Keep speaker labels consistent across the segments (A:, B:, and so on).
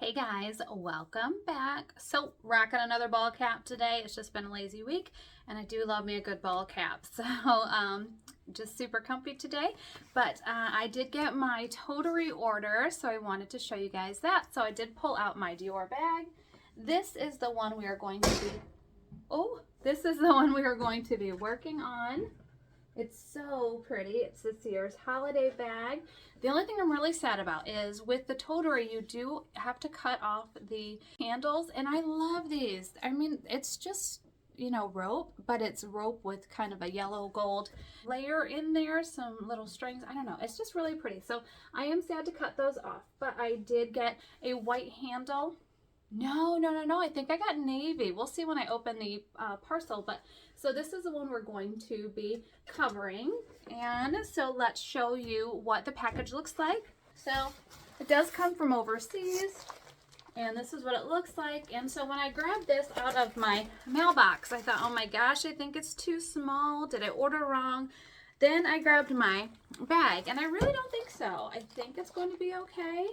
A: Hey guys, welcome back. So rocking another ball cap today. It's just been a lazy week and I do love me a good ball cap. So just super comfy today. But I did get my Totery order, so I wanted to show you guys that. So I did pull out my Dior bag. This is the one we are going to be working on. It's so pretty. It's this year's holiday bag. The only thing I'm really sad about is with the Totery, you do have to cut off the handles, and I love these. I mean, it's just, you know, rope, but it's rope with kind of a yellow gold layer in there, some little strings. I don't know. It's just really pretty. So I am sad to cut those off, but I did get a white handle. No. I think I got navy. We'll see when I open the parcel. But so this is the one we're going to be covering. And so let's show you what the package looks like. So it does come from overseas. And this is what it looks like. And so when I grabbed this out of my mailbox, I thought, oh my gosh, I think it's too small. Did I order wrong? Then I grabbed my bag. And I really don't think so. I think it's going to be okay.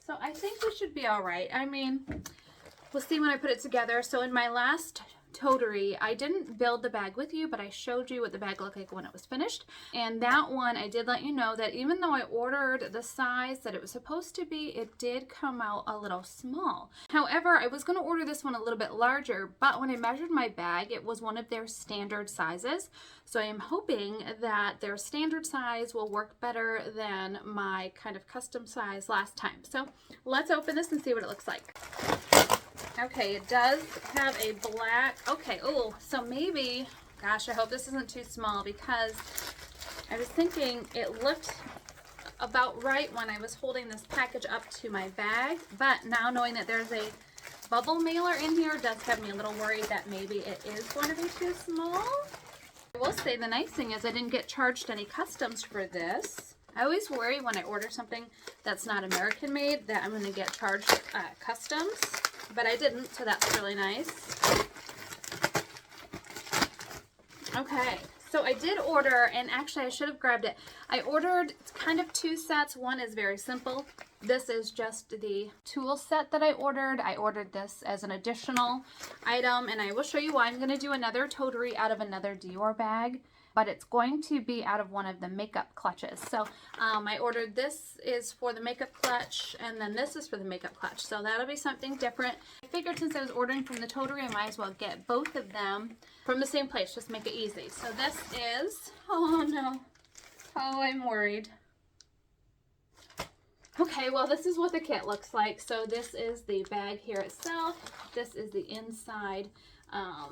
A: So I think we should be all right. I mean, we'll see when I put it together. So in my last Totery, I didn't build the bag with you, but I showed you what the bag looked like when it was finished. And that one, I did let you know that even though I ordered the size that it was supposed to be, it did come out a little small. However, I was going to order this one a little bit larger, but when I measured my bag, it was one of their standard sizes. So I am hoping that their standard size will work better than my kind of custom size last time. So let's open this and see what it looks like. Okay, it does have a black, so maybe, gosh, I hope this isn't too small, because I was thinking it looked about right when I was holding this package up to my bag, but now knowing that there's a bubble mailer in here does have me a little worried that maybe it is going to be too small. I will say the nice thing is I didn't get charged any customs for this. I always worry when I order something that's not American made that I'm going to get charged customs. But I didn't, so that's really nice. Okay, so I did order, and actually I should have grabbed it. I ordered kind of two sets. One is very simple. This is just the tool set that I ordered. I ordered this as an additional item, and I will show you why. I'm going to do another Totery out of another Dior bag, but it's going to be out of one of the makeup clutches. So I ordered this is for the makeup clutch, and then this is for the makeup clutch. So that'll be something different. I figured since I was ordering from the Totery, I might as well get both of them from the same place, just make it easy. So this is, oh no, oh, I'm worried. Okay, well, this is what the kit looks like. So this is the bag here itself. This is the inside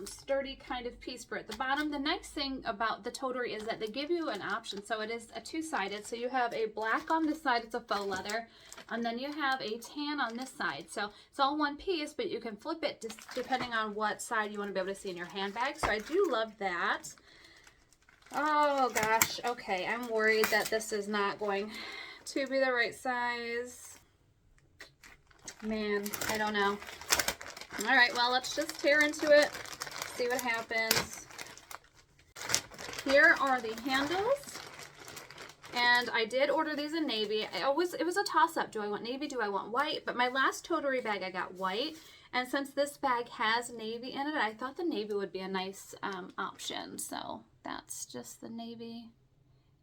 A: sturdy kind of piece for at the bottom. The nice thing about the Totery is that they give you an option. So it is a two-sided. So you have a black on this side, it's a faux leather, and then you have a tan on this side. So it's all one piece, but you can flip it just depending on what side you want to be able to see in your handbag. So I do love that. Oh gosh, okay, I'm worried that this is not going to be the right size. Man, I don't know. All right, well, let's just tear into it, see what happens. Here are the handles, and I did order these in navy. It was a toss-up. Do I want navy? Do I want white? But my last Totery bag, I got white, and since this bag has navy in it, I thought the navy would be a nice option. So that's just the navy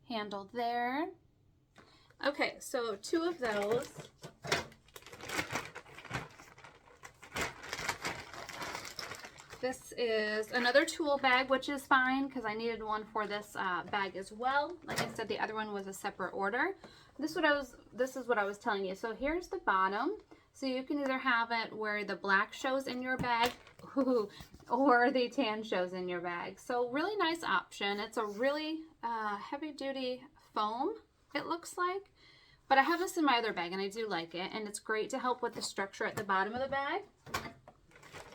A: handle there. Okay, so two of those. This is another tool bag, which is fine because I needed one for this bag as well. Like I said, the other one was a separate order. This is what I was telling you. So here's the bottom. So you can either have it where the black shows in your bag, or the tan shows in your bag. So really nice option. It's a really heavy duty foam, it looks like. But I have this in my other bag and I do like it. And it's great to help with the structure at the bottom of the bag.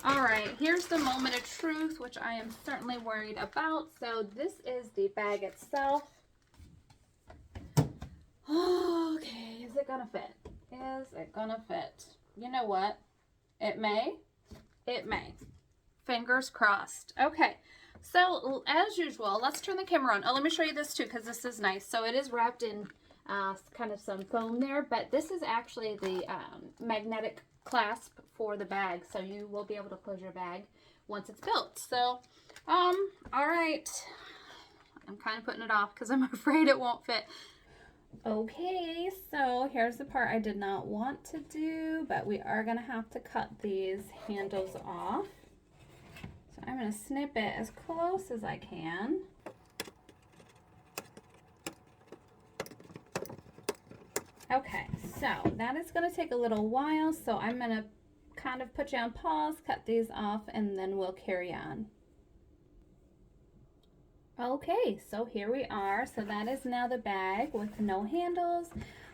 A: All right, here's the moment of truth, which I am certainly worried about. So this is the bag itself. Okay, is it gonna fit? Is it gonna fit? You know what? It may. It may. Fingers crossed. Okay, so as usual, let's turn the camera on. Oh, let me show you this too, because this is nice. So it is wrapped in kind of some foam there, but this is actually the magnetic clasp for the bag, so you will be able to close your bag once it's built. So all right, I'm kind of putting it off because I'm afraid it won't fit. Okay, so here's the part I did not want to do, but we are going to have to cut these handles off. So I'm going to snip it as close as I can. Okay, so that is going to take a little while, so I'm going to kind of put you on pause, cut these off, and then we'll carry on. Okay, so here we are. So that is now the bag with no handles.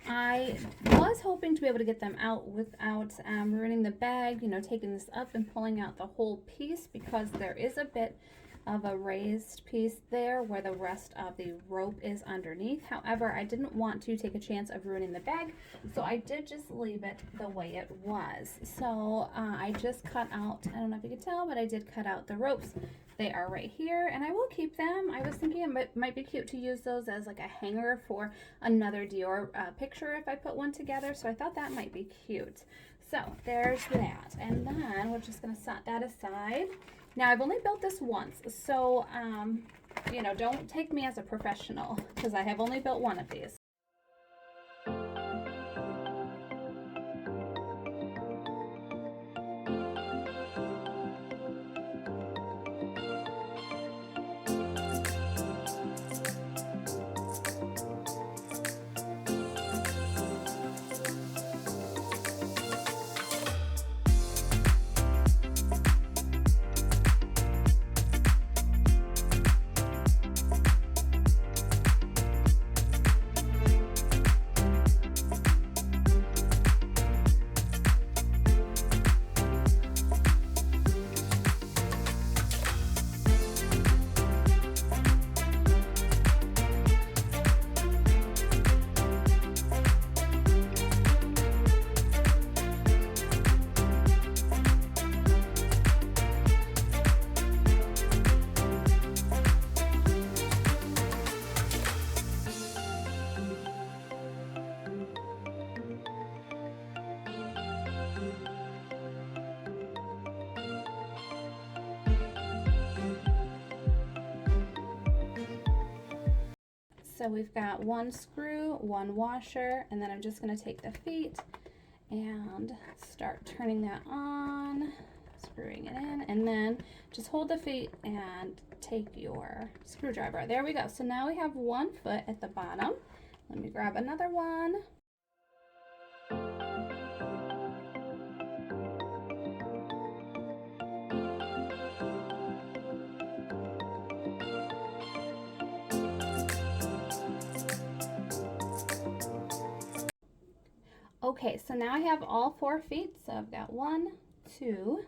A: I was hoping to be able to get them out without ruining the bag, you know, taking this up and pulling out the whole piece, because there is a bit of a raised piece there where the rest of the rope is underneath. However, I didn't want to take a chance of ruining the bag, so I did just leave it the way it was. So I just cut out, I don't know if you can tell, but I did cut out the ropes. They are right here, and I will keep them. I was thinking it might be cute to use those as like a hanger for another Dior picture if I put one together, so I thought that might be cute. So there's that, and then we're just gonna set that aside. Now I've only built this once, so you know, don't take me as a professional because I have only built one of these. So we've got one screw, one washer, and then I'm just going to take the feet and start turning that on, screwing it in, and then just hold the feet and take your screwdriver. There we go. So now we have one foot at the bottom. Let me grab another one. Okay, so now I have all 4 feet. So I've got 1, 2,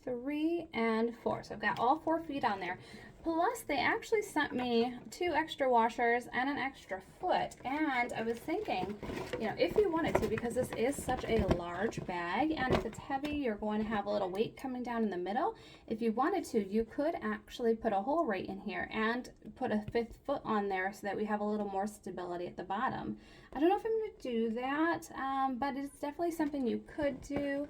A: 3, and 4. So I've got all 4 feet on there. Plus, they actually sent me 2 extra washers and an extra foot. And I was thinking, you know, if you wanted to, because this is such a large bag, and if it's heavy, you're going to have a little weight coming down in the middle. If you wanted to, you could actually put a hole right in here and put a 5th foot on there so that we have a little more stability at the bottom. I don't know if I'm going to do that, but it's definitely something you could do.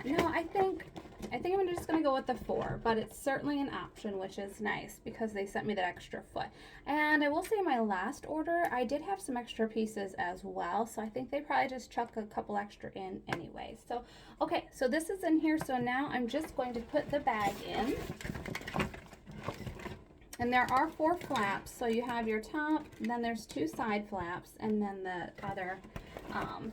A: No, I think I'm just going to go with the 4, but it's certainly an option, which is nice because they sent me that extra foot. And I will say my last order, I did have some extra pieces as well, so I think they probably just chuck a couple extra in anyway. So, okay, so this is in here, so now I'm just going to put the bag in. And there are 4 flaps, so you have your top, then there's 2 side flaps, and then the other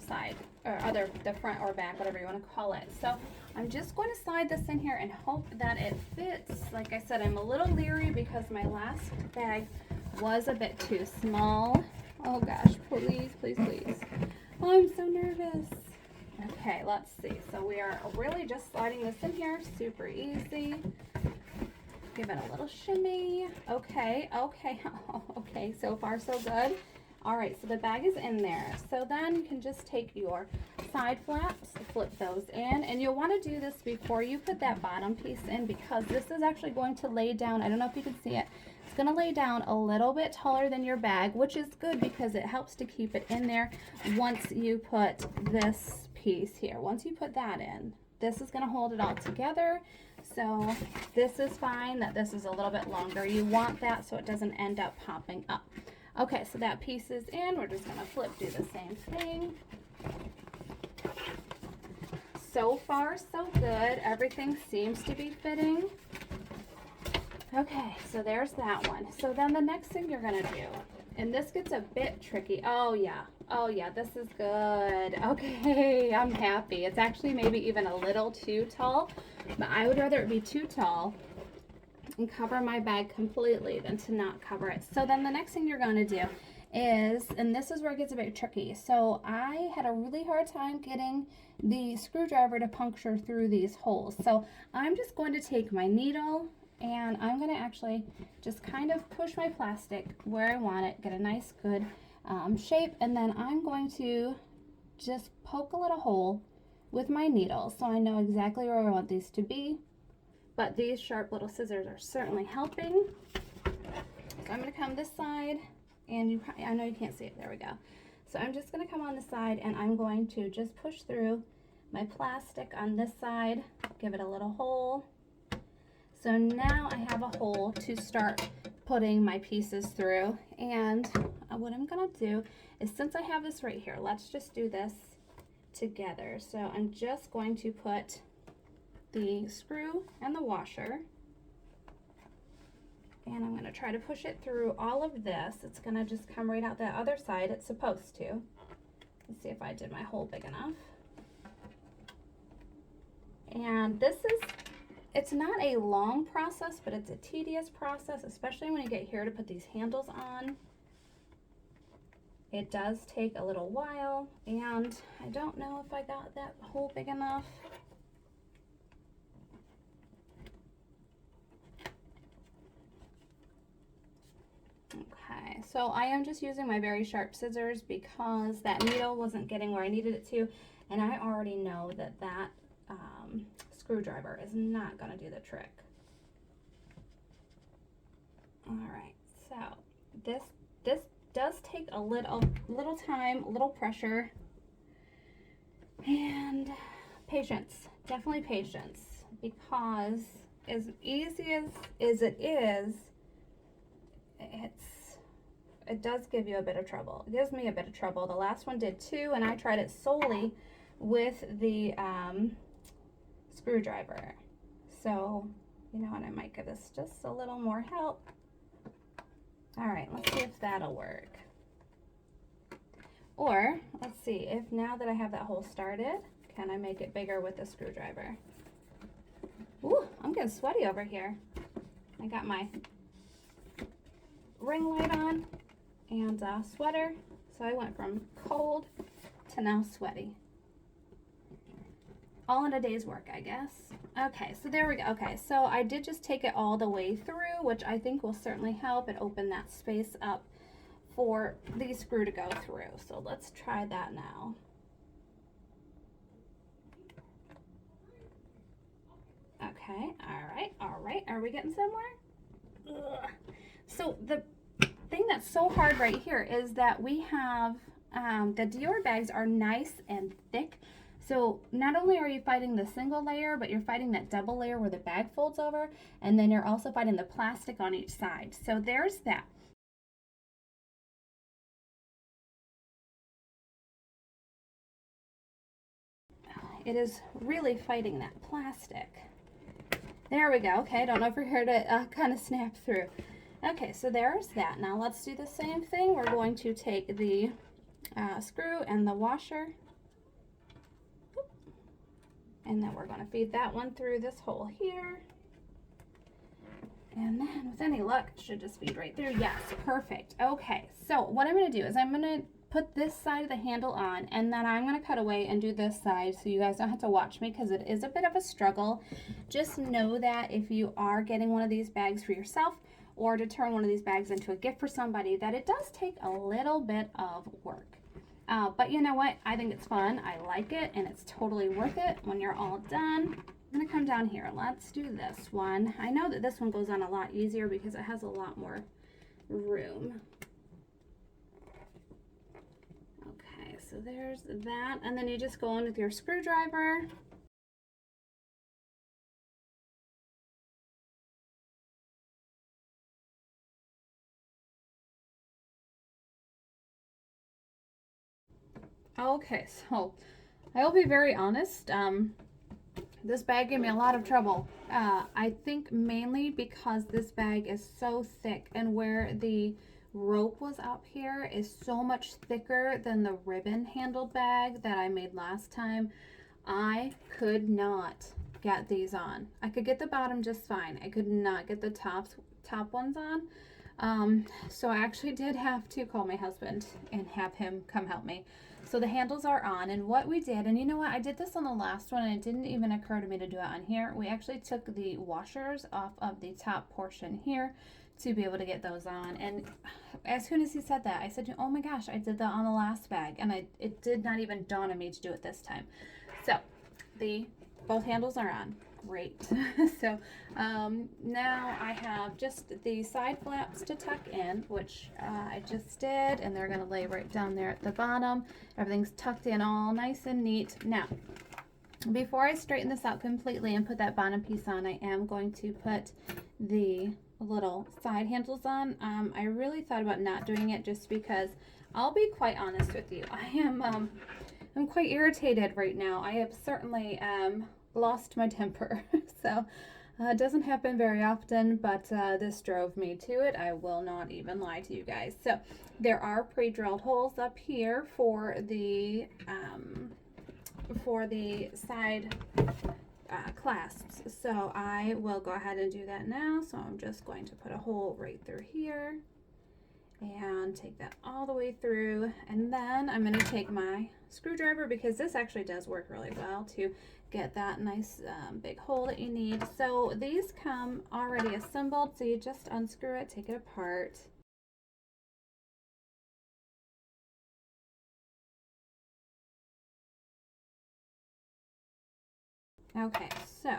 A: side, or the front or back, whatever you want to call it. So I'm just going to slide this in here and hope that it fits. Like I said, I'm a little leery because my last bag was a bit too small. Oh gosh, please, please, please. Oh, I'm so nervous. Okay, let's see. So we are really just sliding this in here, super easy. Give it a little shimmy. Okay, okay, okay, so far so good. All right, so the bag is in there. So then you can just take your side flaps, flip those in, and you'll want to do this before you put that bottom piece in, because this is actually going to lay down, I don't know if you can see it, it's going to lay down a little bit taller than your bag, which is good because it helps to keep it in there once you put this piece here. Once you put that in, this is going to hold it all together. So this is fine that this is a little bit longer. You want that so it doesn't end up popping up. Okay, so that piece is in. We're just going to flip, do the same thing. So far, so good. Everything seems to be fitting. Okay, so there's that one. So then the next thing you're going to do, and this gets a bit tricky. Oh yeah, this is good. Okay, I'm happy. It's actually maybe even a little too tall, but I would rather it be too tall and cover my bag completely than to not cover it. So then the next thing you're going to do is, and this is where it gets a bit tricky. So I had a really hard time getting the screwdriver to puncture through these holes. So I'm just going to take my needle and I'm going to actually just kind of push my plastic where I want it, get a nice good shape, and then I'm going to just poke a little hole with my needle so I know exactly where I want these to be. But these sharp little scissors are certainly helping. So I'm going to come this side, and I know you can't see it, there we go. So I'm just going to come on this side and I'm going to just push through my plastic on this side, give it a little hole. So now I have a hole to start putting my pieces through, and what I'm going to do is, since I have this right here, let's just do this together. So I'm just going to put the screw and the washer, and I'm going to try to push it through all of this. It's going to just come right out the other side. It's supposed to. Let's see if I did my hole big enough. And this is, it's not a long process, but it's a tedious process, especially when you get here to put these handles on. It does take a little while, and I don't know if I got that hole big enough. Okay, so I am just using my very sharp scissors because that needle wasn't getting where I needed it to, and I already know that screwdriver is not going to do the trick. All right, so this does take a little time, a little pressure, and patience, definitely patience, because as easy as it is, it does give you a bit of trouble. It gives me a bit of trouble. The last one did too, and I tried it solely with the screwdriver. So, you know, and I might give this just a little more help. All right, let's see if that'll work. Or, let's see, if now that I have that hole started, can I make it bigger with the screwdriver? Ooh, I'm getting sweaty over here. I got my ring light on and sweater, so I went from cold to now sweaty. All in a day's work, I guess. Okay, so there we go. Okay, so I did just take it all the way through, which I think will certainly help and open that space up for the screw to go through. So let's try that now. Okay, all right. Are we getting somewhere? Ugh. So the thing that's so hard right here is that we have, the Dior bags are nice and thick. So not only are you fighting the single layer, but you're fighting that double layer where the bag folds over, and then you're also fighting the plastic on each side. So there's that. It is really fighting that plastic. There we go. Okay, I don't know if you're here to kind of snap through. Okay, so there's that. Now let's do the same thing. We're going to take the screw and the washer, and then we're going to feed that one through this hole here. And then with any luck, it should just feed right through. Yes, perfect. Okay, so what I'm going to do is I'm going to put this side of the handle on, and then I'm going to cut away and do this side so you guys don't have to watch me, because it is a bit of a struggle. Just know that if you are getting one of these bags for yourself or to turn one of these bags into a gift for somebody, that it does take a little bit of work. But you know what? I think it's fun. I like it, and it's totally worth it when you're all done. I'm gonna come down here. Let's do this one. I know that this one goes on a lot easier because it has a lot more room. Okay, so there's that, and then you just go in with your screwdriver. Okay, so I will be very honest. This bag gave me a lot of trouble. I think mainly because this bag is so thick, and where the rope was up here is so much thicker than the ribbon handled bag that I made last time. I could not get these on. I could get the bottom just fine. I could not get the top ones on. So I actually did have to call my husband and have him come help me. So the handles are on, and what we did, and you know what, I did this on the last one and it didn't even occur to me to do it on here. We actually took the washers off of the top portion here to be able to get those on. And as soon as he said that, I said, oh my gosh, I did that on the last bag, and it did not even dawn on me to do it this time. So both handles are on. Great. So now I have just the side flaps to tuck in, which I just did, and they're going to lay right down there at the bottom. Everything's tucked in all nice and neat. Now, before I straighten this out completely and put that bottom piece on, I am going to put the little side handles on. I really thought about not doing it just because, I'll be quite honest with you, I'm quite irritated right now. I have certainly lost my temper. So it doesn't happen very often, but this drove me to it. I will not even lie to you guys. So there are pre-drilled holes up here for the side clasps. So I will go ahead and do that now. So I'm just going to put a hole right through here and take that all the way through, and then I'm going to take my screwdriver, because this actually does work really well to get that nice big hole that you need. So these come already assembled, so you just unscrew it, take it apart. Okay, so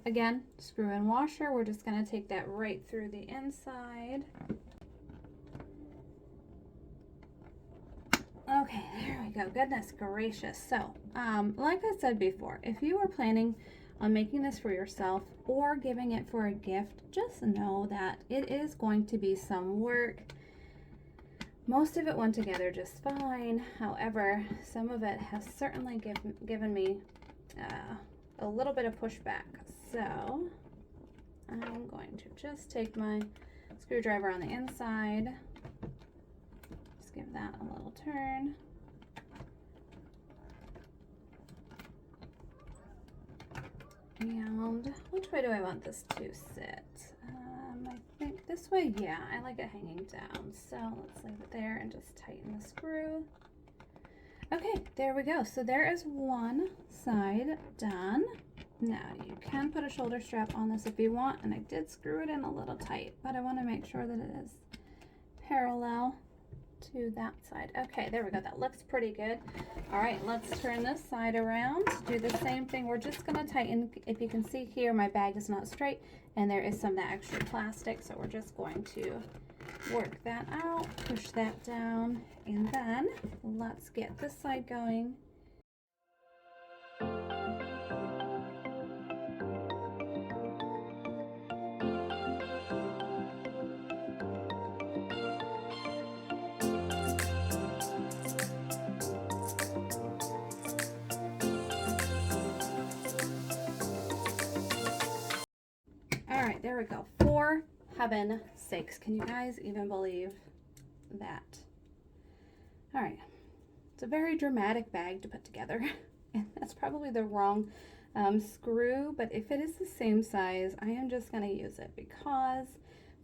A: again, screw in washer. We're just going to take that right through the inside. Okay, there we go. Goodness gracious. So, like I said before, if you are planning on making this for yourself or giving it for a gift, just know that it is going to be some work. Most of it went together just fine. However, some of it has certainly given me a little bit of pushback. So, I'm going to just take my screwdriver on the inside. Give that a little turn. And which way do I want this to sit? I think this way. Yeah, I like it hanging down. So let's leave it there and just tighten the screw. Okay, there we go. So there is one side done. Now you can put a shoulder strap on this if you want, and I did screw it in a little tight, but I want to make sure that it is parallel to that side. Okay, there we go. That looks pretty good. All right, let's turn this side around. Do the same thing. We're just going to tighten. If you can see here, my bag is not straight, and there is some of that extra plastic, so we're just going to work that out, push that down, and then let's get this side going. There we go. For heaven's sakes, can you guys even believe that? All right, it's a very dramatic bag to put together, and that's probably the wrong screw, but if it is the same size, I am just going to use it, because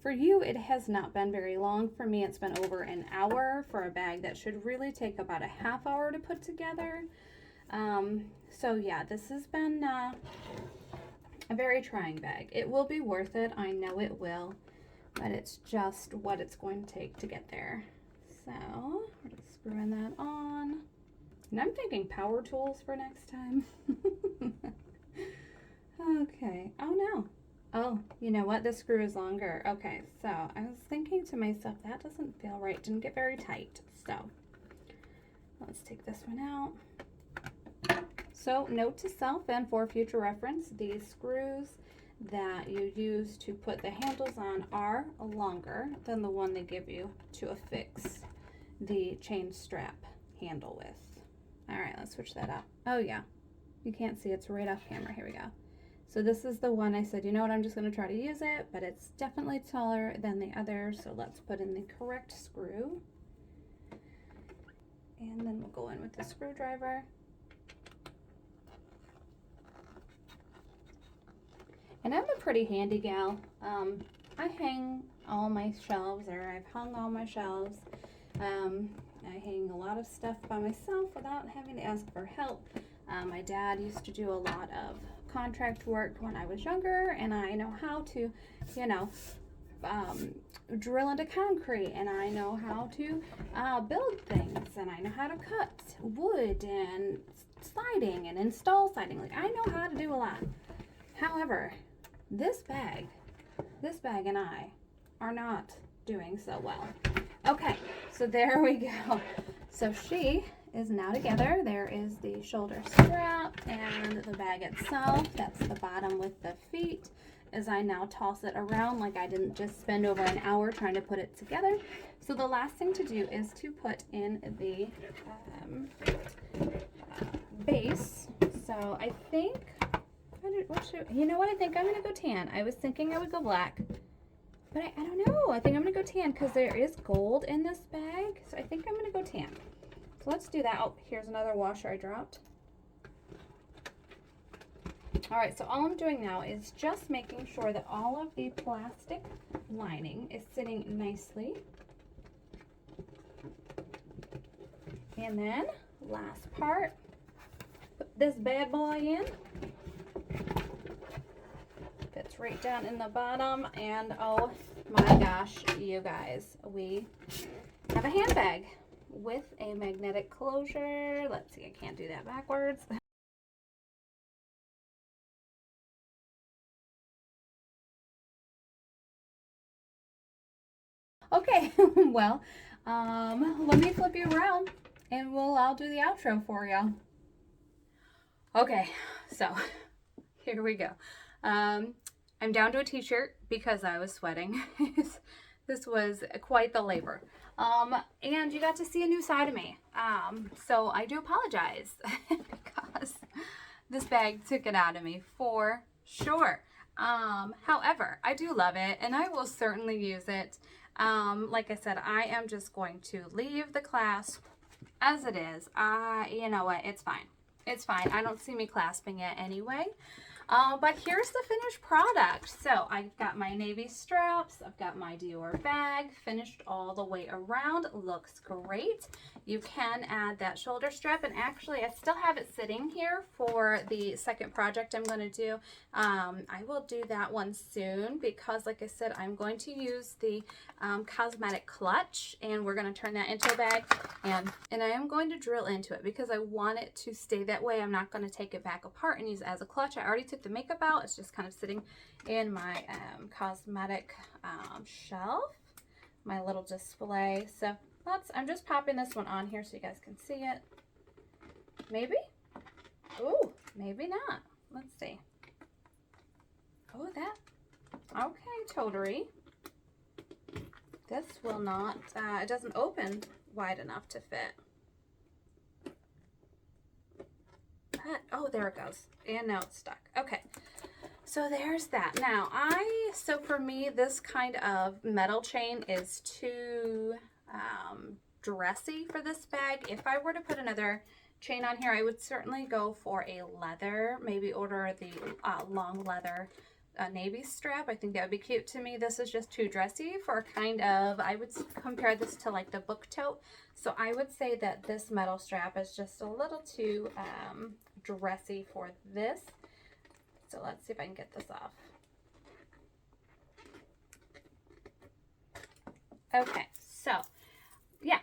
A: for you it has not been very long. For me, it's been over an hour for a bag that should really take about a half hour to put together. So yeah, this has been a very trying bag. It will be worth it. I know it will, but it's just what it's going to take to get there. So we're just screwing that on. And I'm thinking power tools for next time. Okay. Oh no. Oh, you know what? This screw is longer. Okay, so I was thinking to myself, that doesn't feel right. Didn't get very tight. So let's take this one out. So note to self and for future reference, these screws that you use to put the handles on are longer than the one they give you to affix the chain strap handle with. All right, let's switch that up. Oh yeah, you can't see, it's right off camera. Here we go. So this is the one I said, you know what, I'm just going to try to use it, but it's definitely taller than the other. So let's put in the correct screw. And then we'll go in with the screwdriver. And I'm a pretty handy gal. I hang all my shelves, or I've hung all my shelves. I hang a lot of stuff by myself without having to ask for help. My dad used to do a lot of contract work when I was younger, and I know how to, you know, drill into concrete, and I know how to build things, and I know how to cut wood and siding and install siding. Like, I know how to do a lot. However, this bag and I are not doing so well. Okay, so there we go. So she is now together. There is the shoulder strap and the bag itself. That's the bottom with the feet. As I now toss it around, like I didn't just spend over an hour trying to put it together. So the last thing to do is to put in the base. So I think, you know what, I think I'm gonna go tan. I was thinking I would go black, but I don't know. I think I'm gonna go tan because there is gold in this bag. So I think I'm gonna go tan. So let's do that. Oh, here's another washer I dropped. All right, so all I'm doing now is just making sure that all of the plastic lining is sitting nicely. And then last part, put this bad boy in. Fits right down in the bottom, and oh my gosh, you guys, we have a handbag with a magnetic closure. Let's see, I can't do that backwards. Okay, well, let me flip you around and I'll do the outro for y'all. Okay, so here we go. I'm down to a t-shirt because I was sweating. This was quite the labor. And you got to see a new side of me. So I do apologize because this bag took it out of me for sure. However, I do love it and I will certainly use it. Like I said, I am just going to leave the clasp as it is. You know what? It's fine. It's fine. I don't see me clasping it anyway. But here's the finished product. So I've got my navy straps, I've got my Dior bag finished all the way around. Looks great. You can add that shoulder strap, and actually I still have it sitting here for the second project I'm going to do. I will do that one soon because, like I said, I'm going to use the cosmetic clutch, and we're going to turn that into a bag, and I am going to drill into it because I want it to stay that way. I'm not going to take it back apart and use it as a clutch. I already took the makeup out. It's just kind of sitting in my cosmetic shelf, my little display. So I'm just popping this one on here so you guys can see it. Maybe? Ooh, maybe not. Let's see. Oh, that. Okay, Totery. This will not, it doesn't open wide enough to fit. But, oh, there it goes. And now it's stuck. Okay. So there's that. Now, so for me, this kind of metal chain is too dressy for this bag. If I were to put another chain on here, I would certainly go for a leather, maybe order the long leather navy strap. I think that would be cute to me. This is just too dressy for kind of, I would compare this to like the book tote. So I would say that this metal strap is just a little too dressy for this. So let's see if I can get this off. Okay, so yeah,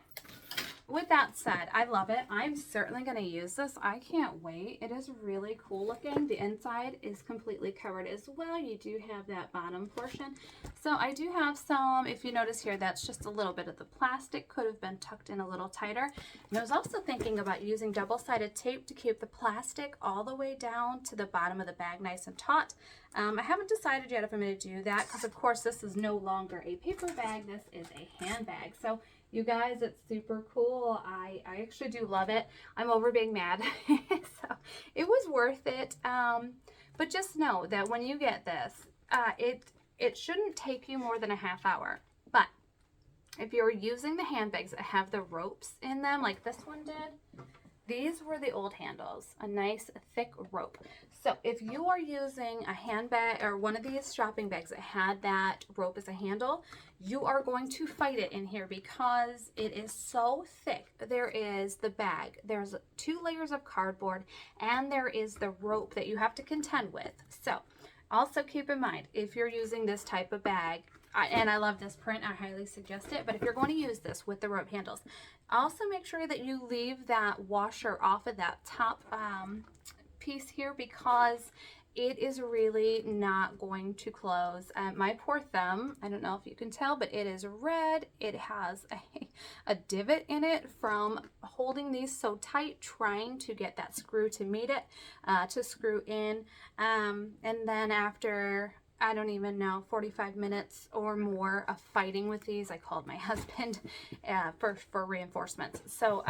A: with that said, I love it. I'm certainly going to use this. I can't wait. It is really cool looking. The inside is completely covered as well. You do have that bottom portion. So I do have some, if you notice here, that's just a little bit of the plastic. Could have been tucked in a little tighter. And I was also thinking about using double-sided tape to keep the plastic all the way down to the bottom of the bag nice and taut. I haven't decided yet if I'm going to do that because, of course, this is no longer a paper bag. This is a handbag. So you guys, it's super cool. I actually do love it. I'm over being mad. So it was worth it. But just know that when you get this, it shouldn't take you more than a half hour. But if you're using the handbags that have the ropes in them, like this one did, these were the old handles, a nice thick rope. So if you are using a handbag or one of these shopping bags that had that rope as a handle, you are going to fight it in here because it is so thick. There is the bag, there's 2 layers of cardboard, and there is the rope that you have to contend with. So also keep in mind, if you're using this type of bag, and I love this print, I highly suggest it, but if you're going to use this with the rope handles, also make sure that you leave that washer off of that top piece here because it is really not going to close. My poor thumb, I don't know if you can tell, but it is red. It has a divot in it from holding these so tight, trying to get that screw to meet it, to screw in. And then after, I don't even know, 45 minutes or more of fighting with these, I called my husband for reinforcements. So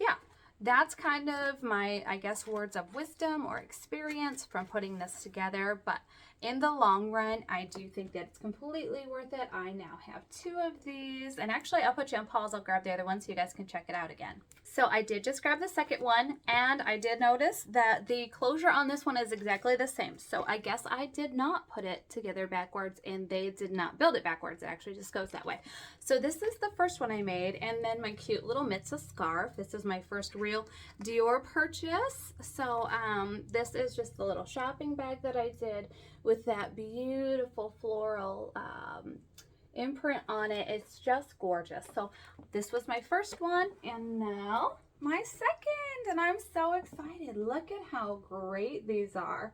A: yeah, that's kind of my, I guess, words of wisdom or experience from putting this together. But in the long run, I do think that it's completely worth it. I now have 2 of these, and actually I'll put you on pause. I'll grab the other one so you guys can check it out again. So I did just grab the second one, and I did notice that the closure on this one is exactly the same. So I guess I did not put it together backwards, and they did not build it backwards. It actually just goes that way. So this is the first one I made, and then my cute little Mitza scarf. This is my first real Dior purchase. So this is just the little shopping bag that I did with that beautiful floral imprint on it. It's just gorgeous. So this was my first one, and now my second, and I'm so excited. Look at how great these are.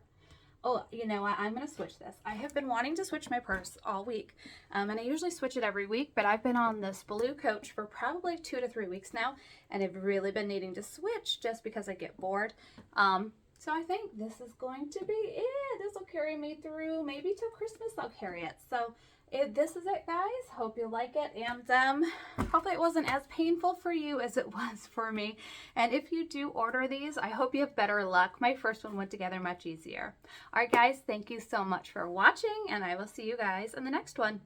A: Oh, you know what? I'm going to switch this. I have been wanting to switch my purse all week, and I usually switch it every week, but I've been on this blue coach for probably 2 to 3 weeks now, and I've really been needing to switch just because I get bored. So I think this is going to be it. This will carry me through maybe till Christmas. I'll carry it. So this is it, guys. Hope you like it, and hopefully it wasn't as painful for you as it was for me. And if you do order these, I hope you have better luck. My first one went together much easier. All right, guys, thank you so much for watching, and I will see you guys in the next one.